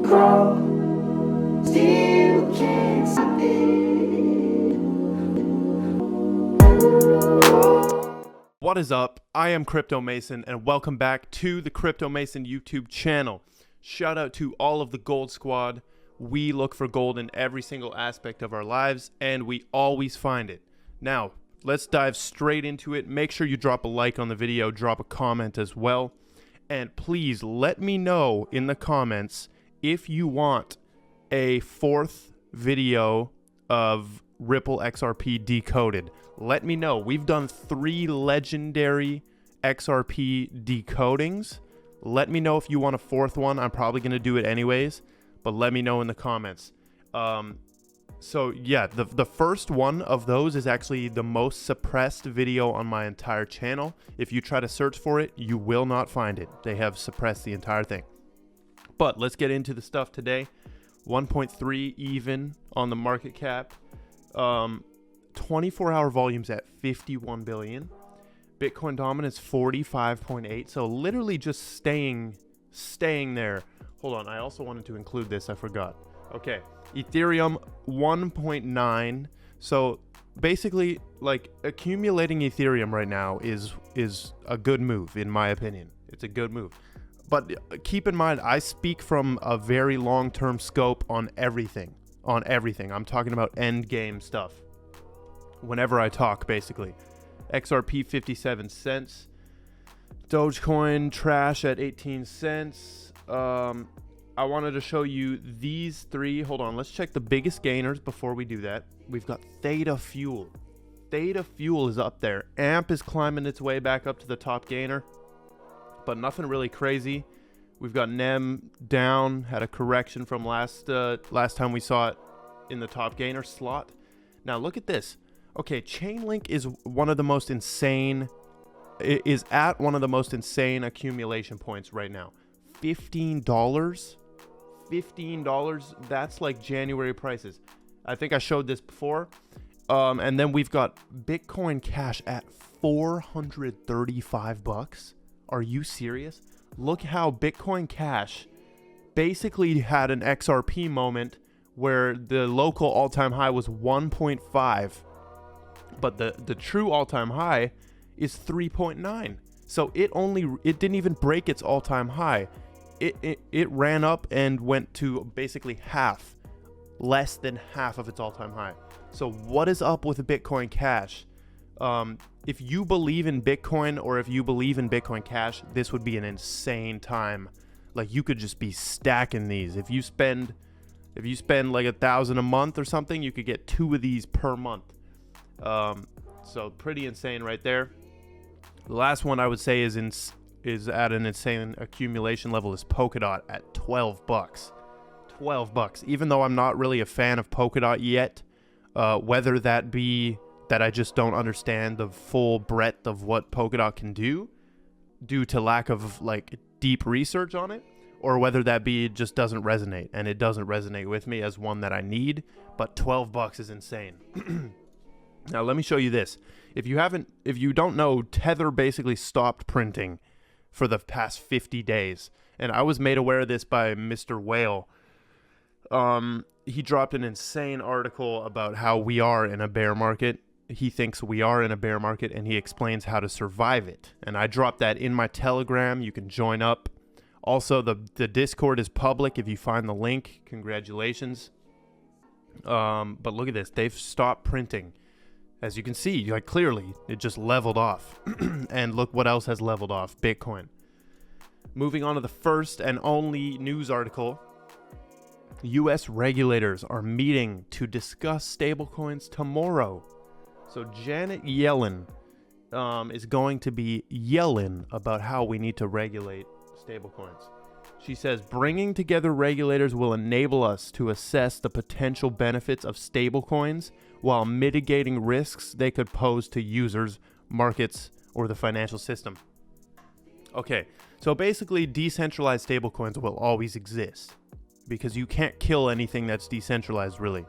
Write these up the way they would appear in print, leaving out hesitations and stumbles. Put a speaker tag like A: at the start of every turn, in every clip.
A: grow, still can't stop it.
B: What is up? I am Crypto Mason, and welcome back to the Crypto Mason YouTube channel. Shout out to all of the Gold Squad. We look for gold in every single aspect of our lives, and we always find it. Now, let's dive straight into it. Make sure you drop a like on the video, drop a comment as well. And please let me know in the comments if you want a fourth video of Ripple XRP decoded. Let me know. We've done 3 legendary XRP decodings. Let me know if you want a 4th one. I'm probably going to do it anyways, but let me know in the comments. So yeah, the first one of those is actually the most suppressed video on my entire channel. If you try to search for it, you will not find it. They have suppressed the entire thing. But let's get into the stuff today. 1.3 even on the market cap. 24-hour volumes at 51 billion. Bitcoin dominance 45.8. So literally just staying there. Hold on, I also wanted to include this. I forgot. Okay, Ethereum 1.9. So basically, like, accumulating Ethereum right now is a good move, in my opinion. It's a good move. But keep in mind, I speak from a very long-term scope on everything. I'm talking about end game stuff. Whenever I talk, basically. XRP 57 cents. Dogecoin trash at 18 cents. I wanted to show you these 3. Hold on, let's check the biggest gainers before we do that. We've got Theta Fuel. Theta Fuel is up there. AMP is climbing its way back up to the top gainer, but nothing really crazy. We've got NEM down, had a correction from last time we saw it in the top gainer slot. Now look at this. Okay, Chainlink is one of the most insane. It is at one of the most insane accumulation points right now. $15. $15, that's like January prices. I think I showed this before. And then we've got Bitcoin Cash at 435 bucks. Are you serious? Look how Bitcoin Cash basically had an XRP moment where the local all-time high was 1.5, but the true all-time high is 3.9. So it didn't even break its all-time high. It ran up and went to basically less than half of its all-time high. So what is up with Bitcoin Cash? If you believe in Bitcoin, or if you believe in Bitcoin Cash, this would be an insane time. Like, you could just be stacking these. If you spend like $1,000 a month or something, you could get 2 of these per month. So pretty insane right there. The last one I would say is at an insane accumulation level is Polkadot at 12 bucks. 12 bucks. Even though I'm not really a fan of Polkadot yet, whether that be that I just don't understand the full breadth of what Polkadot can do due to lack of like deep research on it, or whether that be it just doesn't resonate, and it doesn't resonate with me as one that I need. But 12 bucks is insane. Now let me show you this. If you don't know, Tether basically stopped printing for the past 50 days. And I was made aware of this by Mr. Whale. He dropped an insane article about how we are in a bear market. He thinks we are in a bear market, and he explains how to survive it. And I dropped that in my Telegram. You can join up. Also, the Discord is public. If you find the link, congratulations. But look at this. They've stopped printing. As you can see, like, clearly, it just leveled off. And look what else has leveled off. Bitcoin. Moving on to the first and only news article. U.S. regulators are meeting to discuss stablecoins tomorrow. So Janet Yellen is going to be yelling about how we need to regulate stablecoins. She says bringing together regulators will enable us to assess the potential benefits of stablecoins while mitigating risks they could pose to users, markets, or the financial system. Okay, so basically decentralized stablecoins will always exist because you can't kill anything that's decentralized, really.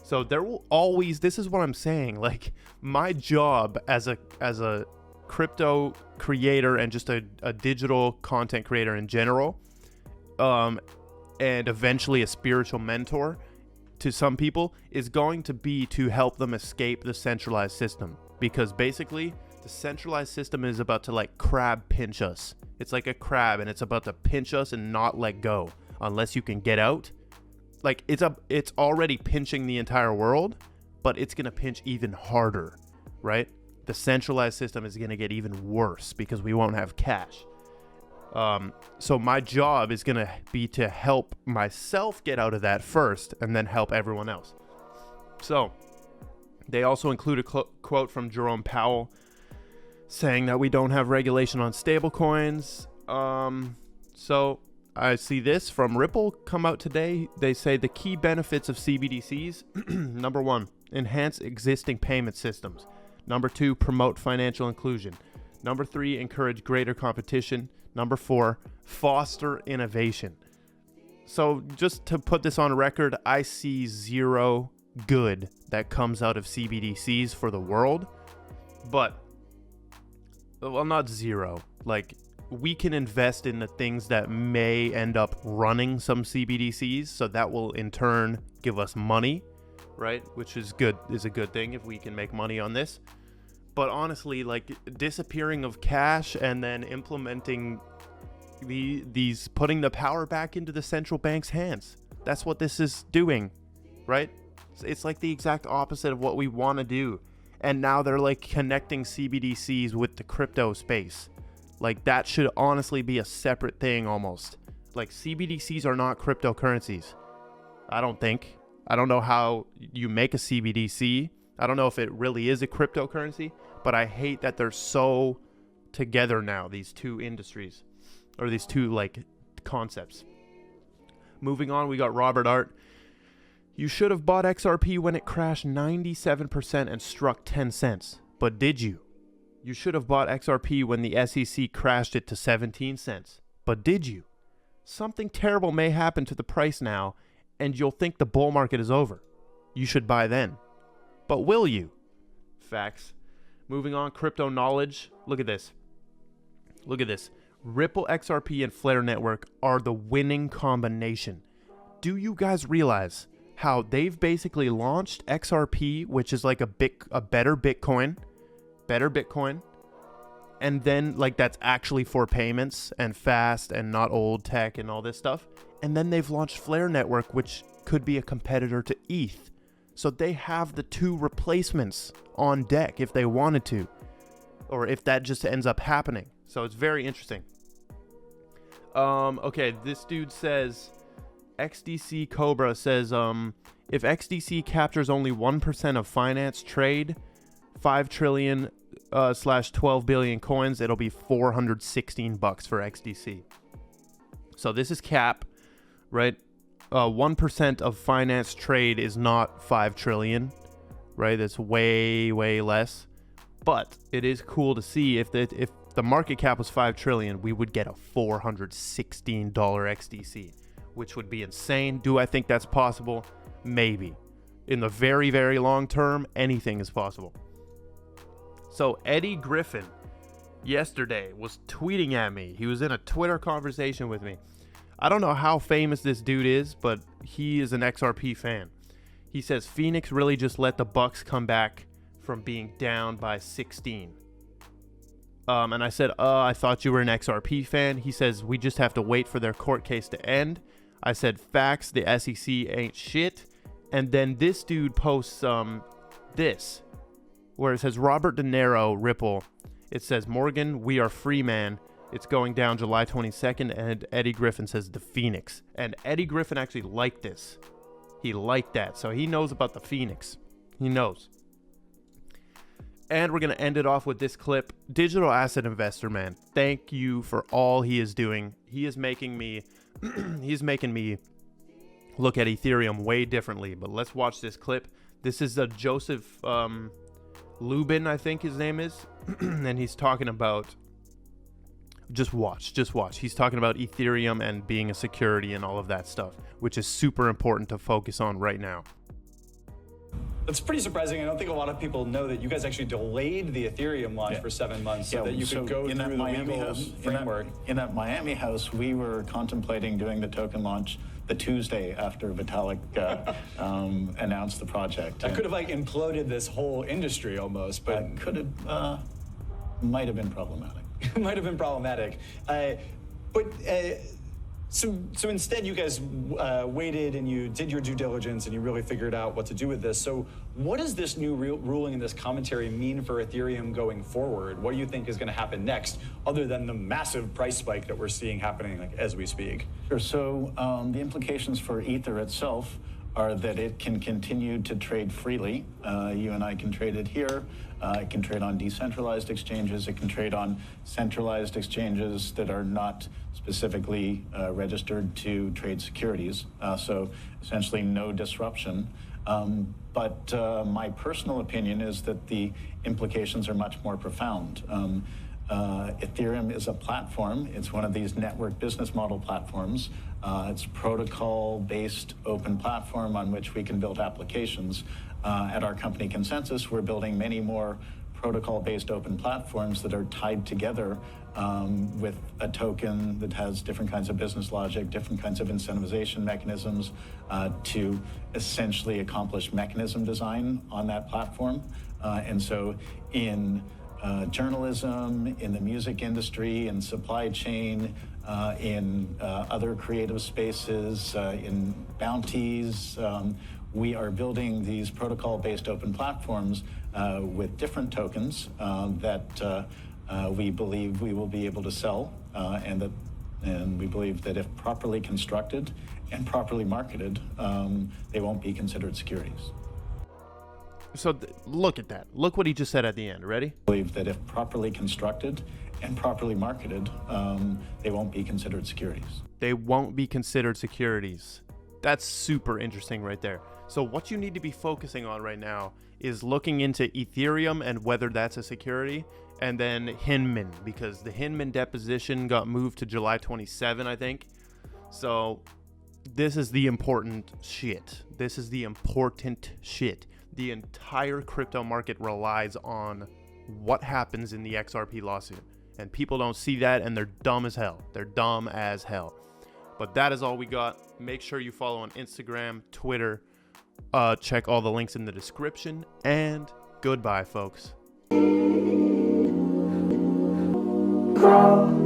B: So there will always, this is what I'm saying, like, my job as a crypto creator and just a digital content creator in general, and eventually a spiritual mentor to some people, is going to be to help them escape the centralized system. Because basically, the centralized system is about to like crab pinch us. It's like a crab, and it's about to pinch us and not let go unless you can get out. Like it's already pinching the entire world, but it's gonna pinch even harder, right? The centralized system is gonna get even worse because we won't have cash. So my job is gonna be to help myself get out of that first, and then help everyone else. So they also include a quote from Jerome Powell saying that we don't have regulation on stablecoins. So I see this from Ripple come out today. They say the key benefits of CBDCs: number 1, enhance existing payment systems; number 2, promote financial inclusion; number 3, encourage greater competition; number 4, foster innovation. So just to put this on record, I see zero good that comes out of CBDCs for the world. But, well, not zero. Like, we can invest in the things that may end up running some CBDCs, so that will in turn give us money, right? Which is good, is a good thing if we can make money on this. But honestly, like, disappearing of cash and then implementing these putting the power back into the central bank's hands. That's what this is doing, right? It's like the exact opposite of what we want to do. And now they're like connecting CBDCs with the crypto space. Like, that should honestly be a separate thing almost. Like, CBDCs are not cryptocurrencies. I don't think. I don't know how you make a CBDC. I don't know if it really is a cryptocurrency, but I hate that they're so together now, these two industries, or these two like concepts. Moving on, we got Robert Art. You should have bought XRP when it crashed 97% and struck 10 cents. But did you? You should have bought XRP when the SEC crashed it to 17 cents. But did you? Something terrible may happen to the price now, and you'll think the bull market is over. You should buy then. But will you? Facts. Moving on, crypto knowledge. Look at this. Look at this. Ripple, XRP, and Flare Network are the winning combination. Do you guys realize how they've basically launched XRP, which is like a better Bitcoin, and then like that's actually for payments and fast and not old tech and all this stuff, and then they've launched Flare Network, which could be a competitor to ETH. So they have the two replacements on deck if they wanted to, or if that just ends up happening. So it's very interesting. Okay, this dude says, XDC Cobra says, if XDC captures only 1% of finance trade, 5 trillion slash 12 billion coins, it'll be $416 for XDC. So this is cap, right? 1% of finance trade is not 5 trillion, right? It's way, way less. But it is cool to see if the market cap was 5 trillion, we would get a $416 XDC, which would be insane. Do I think that's possible? Maybe. In the very, very long term, anything is possible. So Eddie Griffin yesterday was tweeting at me. He was in a Twitter conversation with me. I don't know how famous this dude is, but he is an XRP fan. He says Phoenix really just let the Bucks come back from being down by 16. And I said, I thought you were an XRP fan. He says, we just have to wait for their court case to end. I said, facts, the SEC ain't shit. And then this dude posts this, where it says, Robert De Niro, Ripple. It says, Morgan, we are free, man. It's going down July 22nd. And Eddie Griffin says, the Phoenix. And Eddie Griffin actually liked this. He liked that. So he knows about the Phoenix. He knows. And we're going to end it off with this clip. Digital asset investor, man. Thank you for all he is doing. He is making me look at Ethereum way differently. But let's watch this clip. This is a Joseph Lubin, I think his name is. And he's talking about, just watch. He's talking about Ethereum and being a security and all of that stuff, which is super important to focus on right now.
C: That's pretty surprising. I don't think a lot of people know that you guys actually delayed the Ethereum launch for 7 months so that you could go through the legal framework.
D: In that Miami house, we were contemplating doing the token launch the Tuesday after Vitalik announced the project.
C: That could have like imploded this whole industry almost, but
D: could have, might have been problematic.
C: Might have been problematic. So instead, you guys waited and you did your due diligence and you really figured out what to do with this. So what does this new ruling and this commentary mean for Ethereum going forward? What do you think is going to happen next, other than the massive price spike that we're seeing happening like as we speak?
D: Sure. So the implications for Ether itself are that it can continue to trade freely. You and I can trade it here. It can trade on decentralized exchanges. It can trade on centralized exchanges that are not specifically registered to trade securities. So essentially no disruption. But my personal opinion is that the implications are much more profound. Ethereum is a platform. It's one of these network business model platforms. It's a protocol-based open platform on which we can build applications. At our company Consensus, we're building many more protocol-based open platforms that are tied together with a token that has different kinds of business logic, different kinds of incentivization mechanisms to essentially accomplish mechanism design on that platform. And so in journalism, in the music industry, in supply chain, in other creative spaces, in bounties. We are building these protocol-based open platforms with different tokens that we believe we will be able to sell, and we believe that if properly constructed and properly marketed, they won't be considered securities.
B: So look at that. Look what he just said at the end. Ready?
D: I believe that if properly constructed and properly marketed, they won't be considered securities.
B: They won't be considered securities. That's super interesting right there. So what you need to be focusing on right now is looking into Ethereum and whether that's a security, and then Hinman, because the Hinman deposition got moved to July 27, I think. So this is the important shit. This is the important shit. The entire crypto market relies on what happens in the XRP lawsuit. And people don't see that, and they're dumb as hell. They're dumb as hell. But that is all we got. Make sure you follow on Instagram, Twitter. Check all the links in the description. And goodbye, folks.
A: Grow.